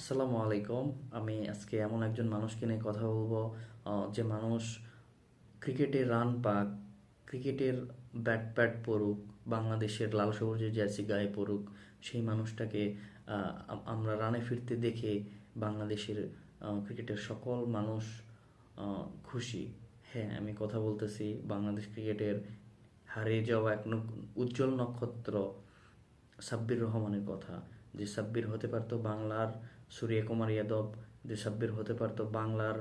আসসালামু আলাইকুম। আমি আজকে এমন একজন মানুষকে নিয়ে কথা বলবো, যে মানুষ ক্রিকেটের রান পাক, ক্রিকেটের ব্যাট প্যাড পরুক, বাংলাদেশের লাল সবুজের জার্সি গায়ে পরুক, সেই মানুষটাকে আমরা রানে ফিরতে দেখে বাংলাদেশের ক্রিকেটের সকল মানুষ খুশি। হ্যাঁ, আমি কথা বলতেছি বাংলাদেশ ক্রিকেটের হারিয়ে যাওয়া উজ্জ্বল নক্ষত্র সাব্বির রহমানের কথা। যে সাব্বির হতে পারতো বাংলার সূর্যকুমার যাদব, যে সাব্বির হতে পারতো বাংলার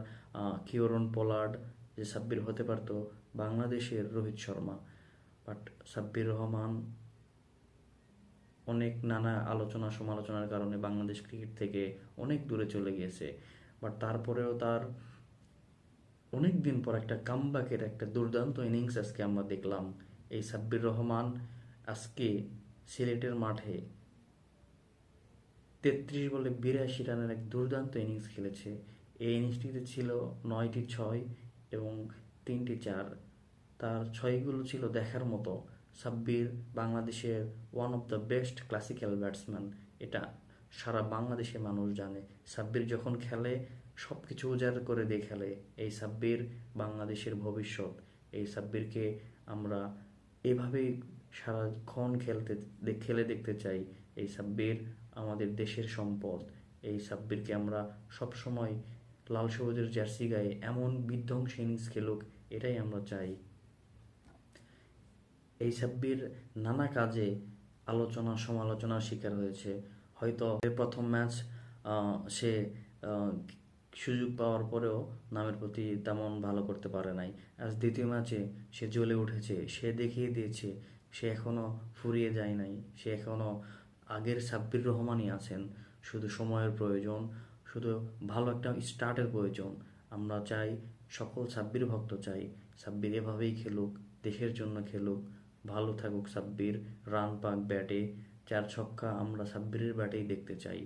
কিরণ পোলার্ড, যে সাব্বির হতে পারতো বাংলাদেশের রোহিত শর্মা। বাট সাব্বির রহমান অনেক নানা আলোচনা সমালোচনার কারণে বাংলাদেশ ক্রিকেট থেকে অনেক দূরে চলে গিয়েছে। বাট তারপরেও তার অনেক দিন পর একটা কামব্যাকের একটা দুর্দান্ত ইনিংস আজকে আমরা দেখলাম। এই সাব্বির রহমান আজকে সিলেটের মাঠে 33 বলে 82 রানের এক দুর্দান্ত ইনিংস খেলেছে। এই ইনিংসটিতে ছিল 9টি ছয় এবং 3টি চার। তার ছয়গুলো ছিল দেখার মতো। সাব্বির বাংলাদেশের one of the best classical batsman, এটা সারা বাংলাদেশের মানুষ জানে। সাব্বির যখন খেলে সব কিছু উজাড় করে দিয়ে খেলে। এই সাব্বির বাংলাদেশের ভবিষ্যৎ। এই সাব্বিরকে আমরা এভাবেই সারাক্ষণ খেলে দেখতে চাই। এই সাব্বির আমাদের দেশের সম্পদ। এই সাব্বিরকে আমরা সবসময় লাল সবুজের জার্সি গায়ে এমন বিধ্বংসী ইনিংস খেলুক, এটাই আমরা চাই। এই সাব্বির নানা কাজে আলোচনা সমালোচনার শিকার হয়েছে। হয়তো এর প্রথম ম্যাচ সে আহ, সুযোগ পাওয়ার পরেও নামের প্রতি তেমন ভালো করতে পারে নাই। আজ দ্বিতীয় ম্যাচে সে জ্বলে উঠেছে, সে দেখিয়ে দিয়েছে সে এখনো ফুরিয়ে যায় নাই। সে এখনো আগের সাব্বির রহমানই আছেন। শুধু সময়ের প্রয়োজন, শুধু ভালো একটা স্টার্টের প্রয়োজন। আমরা চাই, সকল সাব্বির ভক্ত চাই সাব্বির এভাবেই খেলুক, দেশের জন্য খেলুক, ভালো থাকুক সাব্বির, রান পাক ব্যাটে, চার ছক্কা আমরা সাব্বিরের ব্যাটেই দেখতে চাই।